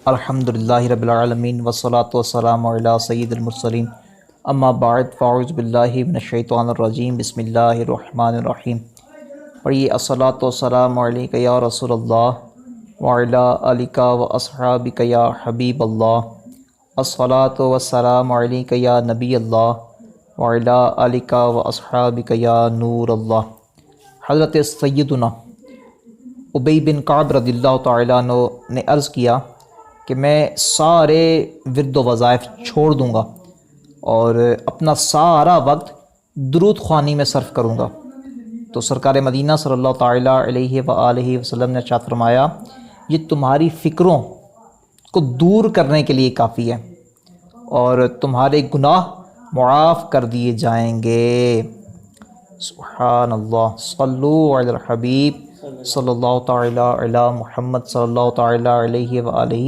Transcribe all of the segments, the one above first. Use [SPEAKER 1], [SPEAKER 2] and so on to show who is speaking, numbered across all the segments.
[SPEAKER 1] الحمدللہ رب العالمین والصلاة والسلام علی سید المرسلین اما بعد فاعوذ باللہ من الشیطان الرجیم بسم اللہ الرحمن الرحیم۔ پڑھیے الصلاۃ والسلام علیک یا رسول اللہ وعلی آلک و اصحابک یا حبیب اللہ، الصلاۃ والسلام علیک یا نبی اللہ وعلی آلک و اصحابک یا نور اللہ۔ حضرت سیدنا ابی بن کعب رضی اللہ تعالیٰ عنہ نے عرض کیا کہ میں سارے ورد و وظائف چھوڑ دوں گا اور اپنا سارا وقت درود خوانی میں صرف کروں گا۔ تو سرکار مدینہ صلی اللہ تعالیٰ علیہ وآلہ وسلم نے ارشاد فرمایا، یہ تمہاری فکروں کو دور کرنے کے لیے کافی ہے اور تمہارے گناہ معاف کر دیے جائیں گے۔ سبحان اللہ، صلو علی الحبیب صلی اللہ تعالیٰ علی محمد صلی اللہ تعالیٰ علیہ وآلہ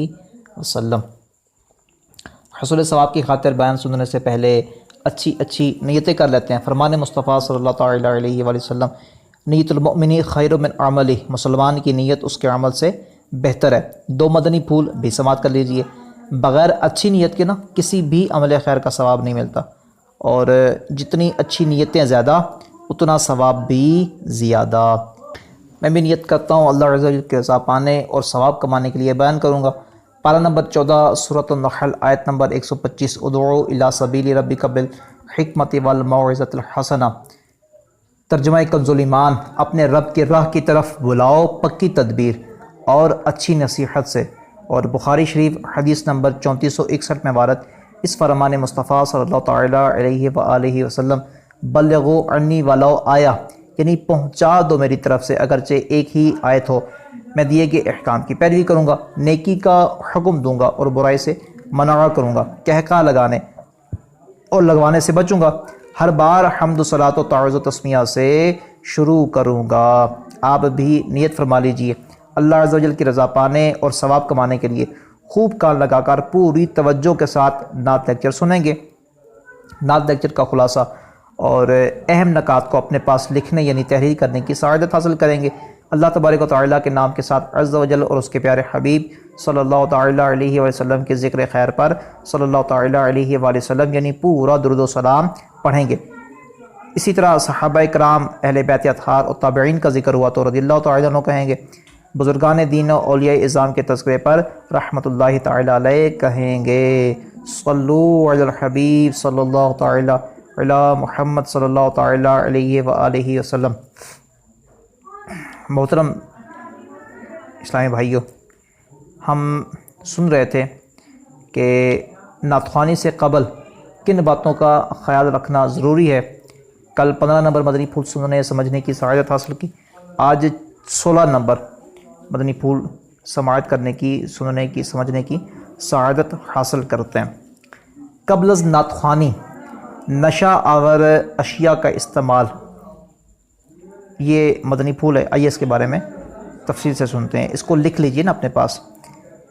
[SPEAKER 1] وسلم۔ حصول ثواب کی خاطر بیان سننے سے پہلے اچھی نیتیں کر لیتے ہیں۔ فرمان مصطفیٰ صلی اللہ تعالیٰ علیہ وآلہ وسلم، نیت المؤمن خیر من عملہ، مسلمان کی نیت اس کے عمل سے بہتر ہے۔ 2 مدنی پھول بھی سماعت کر لیجئے۔ بغیر اچھی نیت کے کسی بھی عمل خیر کا ثواب نہیں ملتا، اور جتنی اچھی نیتیں زیادہ اتنا ثواب بھی زیادہ۔ میں بھی نیت کرتا ہوں اللہ عز و جل کی رضا پانے اور ثواب کمانے کے لیے بیان کروں گا۔ پارہ نمبر 14 سورۃ النحل آیت نمبر 125، ادعو الی سبیل ربک بالحکمۃ والموعظۃ الحسنہ۔ ترجمہ کنز ایمان، اپنے رب کے راہ کی طرف بلاؤ پکی تدبیر اور اچھی نصیحت سے۔ اور بخاری شریف حدیث نمبر 3461 میں وارد اس فرمان مصطفیٰ صلی اللہ تعالیٰ علیہ وآلہ وسلم، بلغوا عنی ولو آیہ، یعنی پہنچا دو میری طرف سے اگرچہ ایک ہی آیت ہو۔ میں دیے گئے احکام کی پیروی کروں گا، نیکی کا حکم دوں گا اور برائی سے منع کروں گا، کہکا لگانے اور لگوانے سے بچوں گا۔ ہر بار حمد و صلاۃ و تعویذ و تسمیہ سے شروع کروں گا۔ آپ بھی نیت فرما لیجئے اللہ عز و جل کی رضا پانے اور ثواب کمانے کے لیے خوب کان لگا کر پوری توجہ کے ساتھ نعت لیکچر سنیں گے۔ نعت لیکچر کا خلاصہ اور اہم نکات کو اپنے پاس لکھنے یعنی تحریر کرنے کی سعادت حاصل کریں گے۔ اللہ تبارک و تعالیٰ کے نام کے ساتھ عز و جل اور اس کے پیارے حبیب صلی اللہ تعالیٰ علیہ وسلم کے ذکر خیر پر صلی اللہ تعالیٰ علیہ وآلہ وسلم یعنی پورا درود و سلام پڑھیں گے۔ اسی طرح صحابہ کرام، اہل بیت اطہار اور تابعین کا ذکر ہوا تو رضی اللہ تعالیٰ عنہ کہیں گے۔ بزرگان دین و اولیاء اعظام کے تذکرے پر رحمت اللہ تعالیٰ علیہ کہیں گے۔ صلو علی الحبیب صلی اللہ تعالیٰ علی محمد صلی اللہ تعالیٰ علیہ وآلہ وسلم۔ محترم اسلامی بھائیوں، ہم سن رہے تھے کہ نعت خوانی سے قبل کن باتوں کا خیال رکھنا ضروری ہے۔ کل 15 نمبر مدنی پھول سننے سمجھنے کی سعادت حاصل کی، آج 16 نمبر مدنی پھول سماعت کرنے کی، سننے کی، سمجھنے کی سعادت حاصل کرتے ہیں۔ قبل از نعت خوانی نشہ آور اشیاء کا استعمال، یہ مدنی پھول ہے، آئیے اس کے بارے میں تفصیل سے سنتے ہیں۔ اس کو لکھ لیجئے نا اپنے پاس۔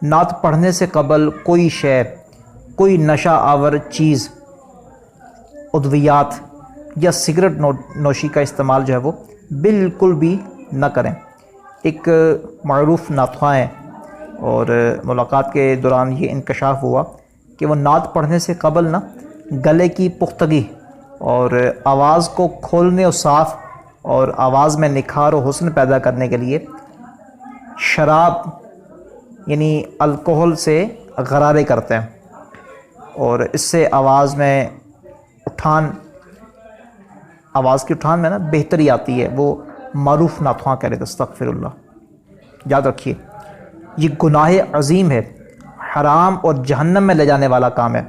[SPEAKER 1] نعت پڑھنے سے قبل کوئی شے، کوئی نشہ آور چیز، ادویات یا سگریٹ نوشی کا استعمال جو ہے وہ بالکل بھی نہ کریں۔ ایک معروف نعت خواں ہیں اور ملاقات کے دوران یہ انکشاف ہوا کہ وہ نعت پڑھنے سے قبل گلے کی پختگی اور آواز کو کھولنے اور صاف اور آواز میں نکھار و حسن پیدا کرنے کے لیے شراب یعنی الکحل سے غرارے کرتے ہیں، اور اس سے آواز کی اٹھان میں بہتری آتی ہے۔ وہ معروف نعت خواں کہہ رہے تھے، استغفر اللہ۔ یاد رکھیے یہ گناہ عظیم ہے، حرام اور جہنم میں لے جانے والا کام ہے،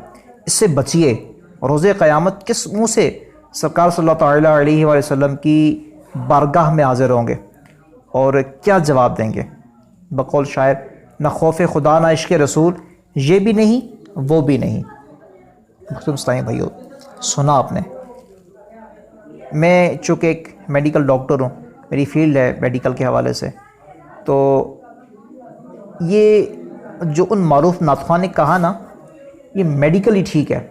[SPEAKER 1] اس سے بچیے۔ روز قیامت کس منہ سے سرکار صلی اللہ تعالیٰ علیہ وآلہ وسلم کی بارگاہ میں حاضر ہوں گے اور کیا جواب دیں گے؟ بقول شاعر، نہ خوف خدا نہ عشق رسول، یہ بھی نہیں وہ بھی نہیں۔ محترم اسلامی بھائیو، سنا آپ نے، میں چونکہ ایک میڈیکل ڈاکٹر ہوں، میری فیلڈ ہے میڈیکل کے حوالے سے، تو یہ جو ان معروف نعت خواں نے کہا یہ میڈیکلی ٹھیک ہے،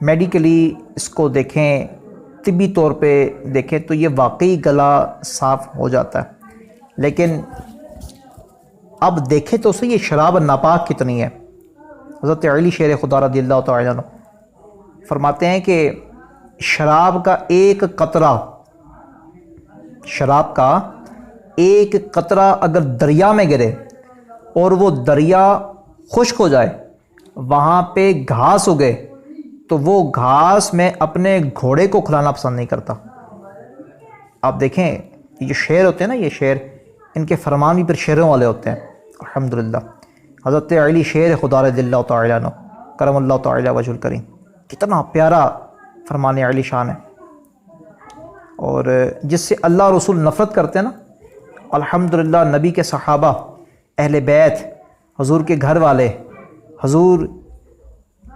[SPEAKER 1] میڈیکلی اس کو دیکھیں، طبی طور پہ دیکھیں تو یہ واقعی گلا صاف ہو جاتا ہے، لیکن اب دیکھیں تو صحیح یہ شراب ناپاک کتنی ہے۔ حضرت علی شیر خدا رضی اللہ تعالیٰ عنہ فرماتے ہیں کہ شراب کا ایک قطرہ اگر دریا میں گرے اور وہ دریا خشک ہو جائے، وہاں پہ گھاس اگے، تو وہ گھاس میں اپنے گھوڑے کو کھلانا پسند نہیں کرتا۔ آپ دیکھیں یہ جو شعر ہوتے ہیں نا، یہ شعر، ان کے فرمان بھی پھر شعروں والے ہوتے ہیں الحمدللہ۔ حضرت علی شیر خدا رضی اللہ تعالیٰ عنہ کرم اللہ تعالیٰ وجہ الکریم، کتنا پیارا فرمان علی شان ہے، اور جس سے اللہ رسول نفرت کرتے ہیں نا، الحمدللہ نبی کے صحابہ، اہل بیت، حضور کے گھر والے، حضور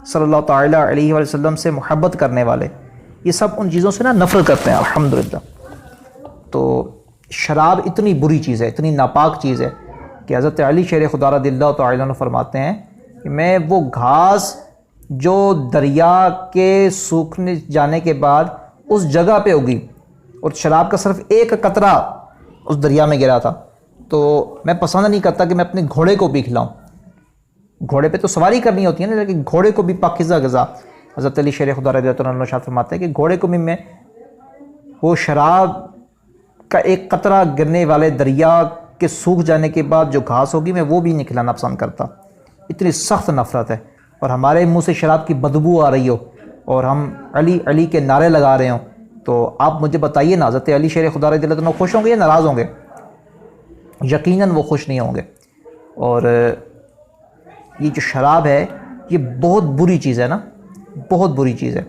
[SPEAKER 1] صلی اللہ تعالیٰ علیہ وسلم سے محبت کرنے والے، یہ سب ان چیزوں سے نا نفرت کرتے ہیں الحمدللہ۔ تو شراب اتنی بری چیز ہے، اتنی ناپاک چیز ہے کہ حضرت علی شیر خدا رضی اللہ تعالیٰ عنہ فرماتے ہیں کہ میں وہ گھاس جو دریا کے سوکھنے جانے کے بعد اس جگہ پہ اگی اور شراب کا صرف ایک قطرہ اس دریا میں گرا تھا، تو میں پسند نہیں کرتا کہ میں اپنے گھوڑے کو بھی کھلاؤں۔ گھوڑے پہ تو سواری کرنی ہوتی ہے نا، لیکن گھوڑے کو بھی پاکیزہ غذا، حضرت علی شیر خدا رضی اللہ عنہ ارشاد فرماتے ہیں کہ گھوڑے کو بھی میں وہ شراب کا ایک قطرہ گرنے والے دریا کے سوکھ جانے کے بعد جو گھاس ہوگی میں وہ بھی نہیں کھلانا پسند کرتا۔ اتنی سخت نفرت ہے، اور ہمارے منہ سے شراب کی بدبو آ رہی ہو اور ہم علی علی کے نعرے لگا رہے ہوں، تو آپ مجھے بتائیے نا، حضرت علی شیر خدا رضی اللہ عنہ خوش ہوں گے یا ناراض ہوں گے؟ یقیناً وہ خوش نہیں ہوں گے۔ اور یہ جو شراب ہے یہ بہت بری چیز ہے نا، بہت بری چیز ہے۔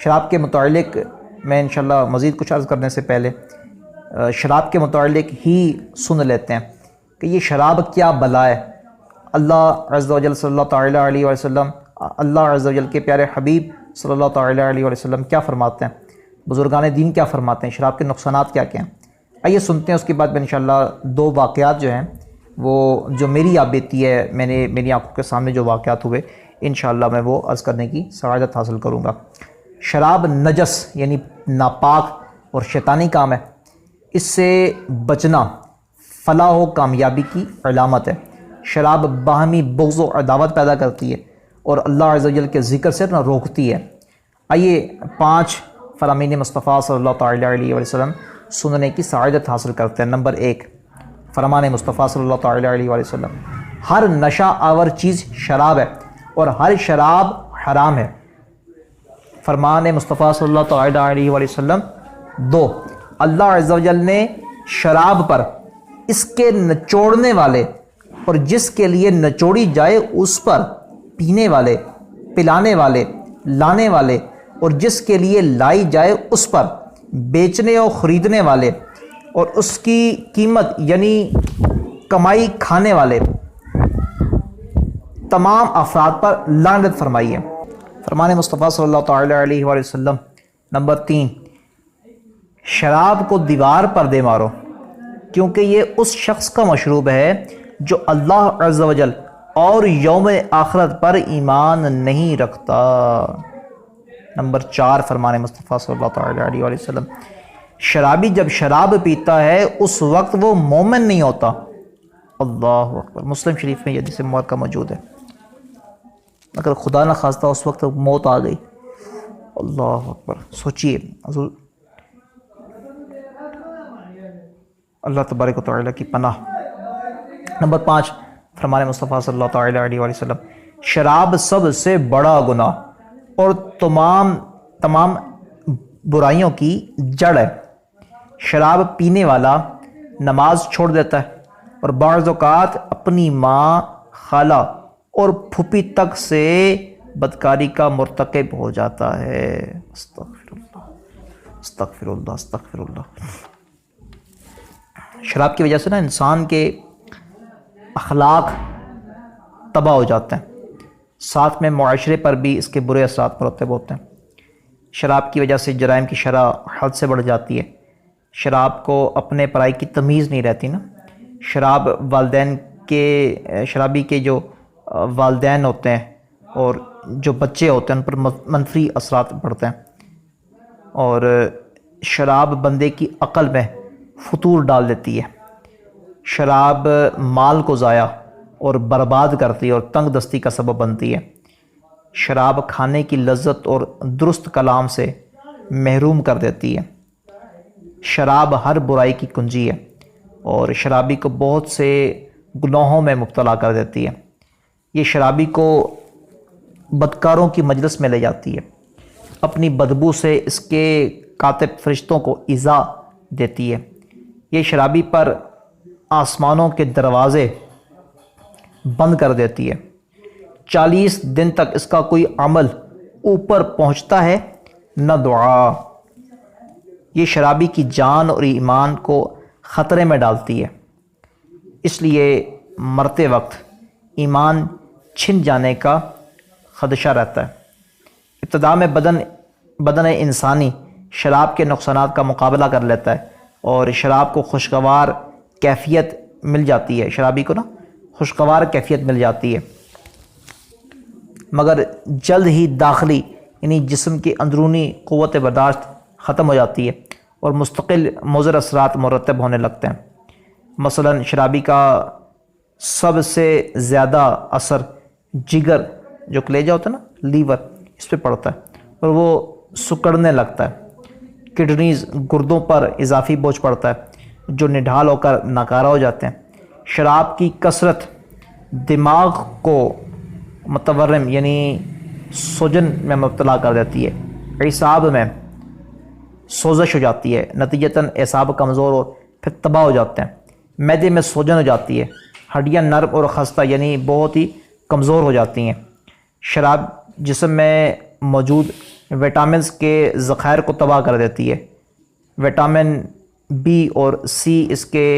[SPEAKER 1] شراب کے متعلق میں انشاءاللہ مزید کچھ عرض کرنے سے پہلے شراب کے متعلق ہی سن لیتے ہیں کہ یہ شراب کیا بلا ہے۔ اللہ عز و جل صلی اللہ تعالیٰ علیہ وسلم، اللہ عز و جل کے پیارے حبیب صلی اللہ تعالیٰ علیہ وسلم کیا فرماتے ہیں، بزرگان دین کیا فرماتے ہیں، شراب کے نقصانات کیا کیا ہیں، آئیے سنتے ہیں۔ اس کے بعد میں انشاءاللہ دو واقعات جو ہیں وہ جو میری یاد بیتی ہے، میری آنکھوں کے سامنے جو واقعات ہوئے، انشاءاللہ میں وہ عرض کرنے کی سعادت حاصل کروں گا۔ شراب نجس یعنی ناپاک اور شیطانی کام ہے، اس سے بچنا فلاح و کامیابی کی علامت ہے۔ شراب باہمی بغض و عداوت پیدا کرتی ہے اور اللہ عز و جل کے ذکر سے نہ روکتی ہے۔ آئیے 5 فرامین مصطفیٰ صلی اللہ تعالیٰ علیہ وسلم سننے کی سعادت حاصل کرتے ہیں۔ نمبر 1، فرمان مصطفیٰ صلی اللہ تعالیٰ علیہ وسلم، ہر نشہ آور چیز شراب ہے اور ہر شراب حرام ہے۔ فرمان مصطفیٰ صلی اللہ تعالیٰ علیہ وسلم 2، اللہ عز و جل نے شراب پر، اس کے نچوڑنے والے اور جس کے لیے نچوڑی جائے اس پر، پینے والے، پلانے والے، لانے والے اور جس کے لیے لائی جائے اس پر، بیچنے اور خریدنے والے اور اس کی قیمت یعنی کمائی کھانے والے تمام افراد پر لعنت فرمائی ہے۔ فرمان مصطفیٰ صلی اللہ تعالیٰ علیہ وسلم نمبر 3، شراب کو دیوار پر دے مارو، کیونکہ یہ اس شخص کا مشروب ہے جو اللہ عز و جل اور یوم آخرت پر ایمان نہیں رکھتا۔ نمبر 4، فرمان مصطفیٰ صلی اللہ تعالیٰ علیہ وسلم، شرابی جب شراب پیتا ہے اس وقت وہ مومن نہیں ہوتا۔ اللہ اکبر، مسلم شریف میں یہ حدیث مبارکہ موجود ہے۔ اگر خدا نہ خواستہ اس وقت موت آ گئی، اللہ اکبر، سوچئے حضور، اللہ تبارک و تعالیٰ کی پناہ۔ نمبر 5، فرمان مصطفیٰ صلی اللہ تعالیٰ علیہ وسلم، شراب سب سے بڑا گناہ اور تمام برائیوں کی جڑ ہے۔ شراب پینے والا نماز چھوڑ دیتا ہے اور بعض اوقات اپنی ماں، خالہ اور پھوپھی تک سے بدکاری کا مرتکب ہو جاتا ہے۔ استغفر اللہ، استغفر اللہ، استغفر اللہ۔ شراب کی وجہ سے نا انسان کے اخلاق تباہ ہو جاتے ہیں، ساتھ میں معاشرے پر بھی اس کے برے اثرات مرتب ہوتے ہیں۔ شراب کی وجہ سے جرائم کی شرح حد سے بڑھ جاتی ہے۔ شراب کو اپنے پرائی کی تمیز نہیں رہتی نا۔ شرابی کے جو والدین ہوتے ہیں اور جو بچے ہوتے ہیں ان پر منفی اثرات پڑتے ہیں، اور شراب بندے کی عقل میں فتور ڈال دیتی ہے، شراب مال کو ضائع اور برباد کرتی ہے اور تنگ دستی کا سبب بنتی ہے۔ شراب کھانے کی لذت اور درست کلام سے محروم کر دیتی ہے۔ شراب ہر برائی کی کنجی ہے اور شرابی کو بہت سے گناہوں میں مبتلا کر دیتی ہے۔ یہ شرابی کو بدکاروں کی مجلس میں لے جاتی ہے، اپنی بدبو سے اس کے کاتب فرشتوں کو ایذا دیتی ہے۔ یہ شرابی پر آسمانوں کے دروازے بند کر دیتی ہے۔ 40 دن تک اس کا کوئی عمل اوپر پہنچتا ہے نہ دعا۔ یہ شرابی کی جان اور ایمان کو خطرے میں ڈالتی ہے، اس لیے مرتے وقت ایمان چھن جانے کا خدشہ رہتا ہے۔ ابتدا میں بدن انسانی شراب کے نقصانات کا مقابلہ کر لیتا ہے اور شراب کو خوشگوار کیفیت مل جاتی ہے، شرابی کو خوشگوار کیفیت مل جاتی ہے، مگر جلد ہی داخلی یعنی جسم کی اندرونی قوت برداشت ختم ہو جاتی ہے اور مستقل مضر اثرات مرتب ہونے لگتے ہیں۔ مثلا شرابی کا سب سے زیادہ اثر جگر جو کلیجہ ہوتا ہے نا، لیور، اس پہ پڑتا ہے اور وہ سکڑنے لگتا ہے۔ کڈنیز، گردوں پر اضافی بوجھ پڑتا ہے جو نڈھال ہو کر ناکارہ ہو جاتے ہیں۔ شراب کی کثرت دماغ کو متورم یعنی سوجن میں مبتلا کر دیتی ہے، اعصاب میں سوزش ہو جاتی ہے، نتیجتاً اعصاب کمزور اور پھر تباہ ہو جاتے ہیں۔ معدے میں سوجن ہو جاتی ہے، ہڈیاں نرم اور خستہ یعنی بہت ہی کمزور ہو جاتی ہیں۔ شراب جسم میں موجود وٹامنز کے ذخائر کو تباہ کر دیتی ہے۔ وٹامن بی اور سی اس کے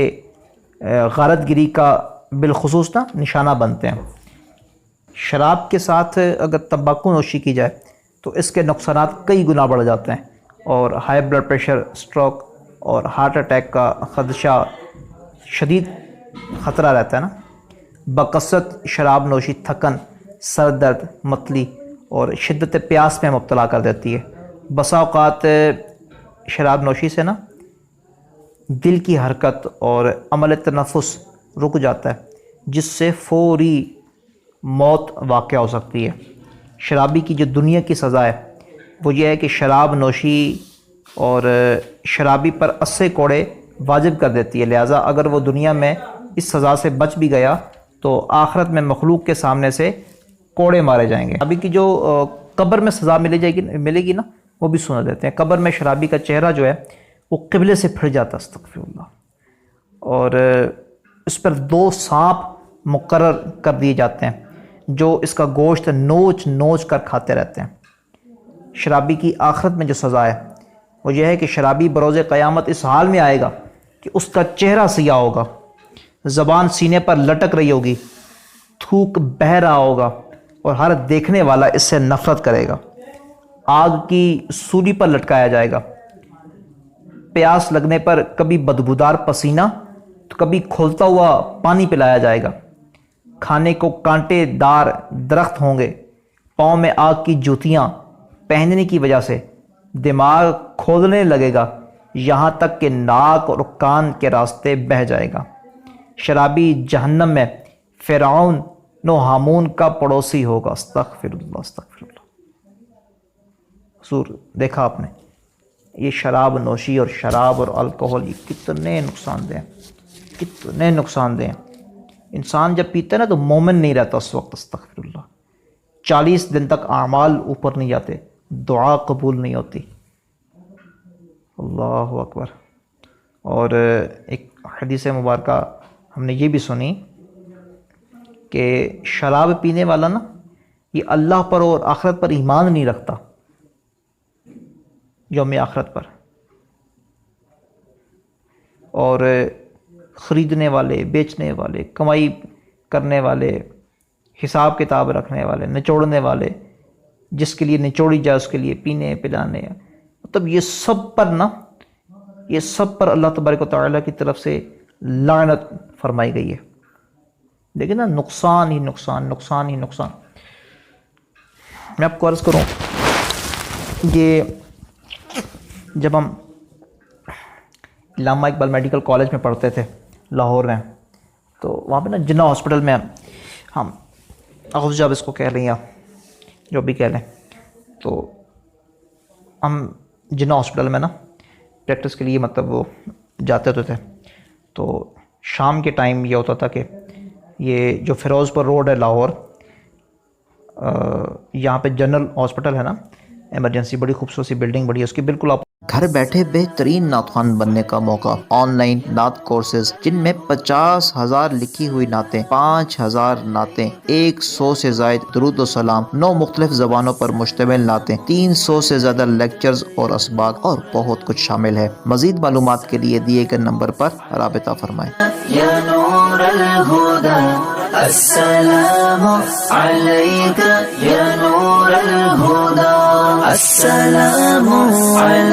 [SPEAKER 1] غارت گری کا بالخصوص نشانہ بنتے ہیں۔ شراب کے ساتھ اگر تمباکو نوشی کی جائے تو اس کے نقصانات کئی گنا بڑھ جاتے ہیں اور ہائی بلڈ پریشر، سٹروک اور ہارٹ اٹیک کا خدشہ شدید خطرہ رہتا ہے نا۔ بکثرت شراب نوشی تھکن، سر درد، متلی اور شدت پیاس میں مبتلا کر دیتی ہے۔ بسا اوقات شراب نوشی سے دل کی حرکت اور عمل تنفس رک جاتا ہے، جس سے فوری موت واقع ہو سکتی ہے۔ شرابی کی جو دنیا کی سزا ہے وہ یہ ہے کہ شراب نوشی اور شرابی پر 80 کوڑے واجب کر دیتی ہے، لہٰذا اگر وہ دنیا میں اس سزا سے بچ بھی گیا تو آخرت میں مخلوق کے سامنے سے کوڑے مارے جائیں گے۔ شرابی کی جو قبر میں سزا ملے گی وہ بھی سنا دیتے ہیں۔ قبر میں شرابی کا چہرہ جو ہے وہ قبلے سے پھر جاتا، استغفر اللہ، اور اس پر 2 سانپ مقرر کر دیے جاتے ہیں جو اس کا گوشت نوچ نوچ کر کھاتے رہتے ہیں۔ شرابی کی آخرت میں جو سزا ہے وہ یہ ہے کہ شرابی بروز قیامت اس حال میں آئے گا کہ اس کا چہرہ سیاہ ہوگا، زبان سینے پر لٹک رہی ہوگی، تھوک بہہ رہا ہوگا اور ہر دیکھنے والا اس سے نفرت کرے گا۔ آگ کی سولی پر لٹکایا جائے گا۔ پیاس لگنے پر کبھی بدبودار پسینہ تو کبھی کھولتا ہوا پانی پلایا جائے گا۔ کھانے کو کانٹے دار درخت ہوں گے، پاؤں میں آگ کی جوتیاں پہننے کی وجہ سے دماغ کھودنے لگے گا، یہاں تک کہ ناک اور کان کے راستے بہہ جائے گا۔ شرابی جہنم میں فرعون و ہامون کا پڑوسی ہوگا، استغفر اللہ استغفر اللہ۔ حضور دیکھا آپ نے یہ شراب نوشی اور شراب اور الکوہل یہ کتنے نقصان دہ ہیں، کتنے نقصان دہ ہیں۔ انسان جب پیتا ہے نا تو مومن نہیں رہتا اس وقت، استغفر اللہ۔ 40 دن تک اعمال اوپر نہیں جاتے، دعا قبول نہیں ہوتی، اللہ اکبر۔ اور ایک حدیث مبارکہ ہم نے یہ بھی سنی کہ شراب پینے والا یہ اللہ پر اور آخرت پر ایمان نہیں رکھتا، یوم آخرت پر، اور خریدنے والے، بیچنے والے، کمائی کرنے والے، حساب کتاب رکھنے والے، نچوڑنے والے، جس کے لیے نچوڑی جائے اس کے لیے پینے پلانے، مطلب یہ سب پر یہ سب پر اللہ تبارک و تعالیٰ کی طرف سے لعنت فرمائی گئی ہے۔ لیکن نقصان ہی نقصان، نقصان ہی نقصان۔ میں آپ کو عرض کروں، یہ جب ہم علامہ اقبال میڈیکل کالج میں پڑھتے تھے لاہور میں. تو وہاں پہ نا جناح ہاسپٹل میں ہم اغوث جاب اس کو کہہ لیں یا جو بھی کہہ لیں, تو ہم جناح ہاسپٹل میں نا پریکٹس کے لیے مطلب وہ جاتے ہوتے تھے. تو شام کے ٹائم یہ ہوتا تھا کہ یہ جو فیروز پور روڈ ہے لاہور, یہاں پہ جنرل ہاسپٹل ہے نا, ایمرجنسی, بڑی خوبصورت سی بلڈنگ بڑی ہے اس کی, بالکل آپ
[SPEAKER 2] گھر بیٹھے بہترین نعت خوان بننے کا موقع. آن لائن نعت کورسز جن میں 50,000 لکھی ہوئی نعتیں, 5,000 نعتیں, 100 سے زائد درود و سلام, 9 مختلف زبانوں پر مشتمل نعتیں, 300 سے زیادہ لیکچرز اور اسباق اور بہت کچھ شامل ہے. مزید معلومات کے لیے دیے گئے نمبر پر رابطہ فرمائیں.
[SPEAKER 3] یا نور الہدی السلام علیک یا نور الہدی السلام علیک.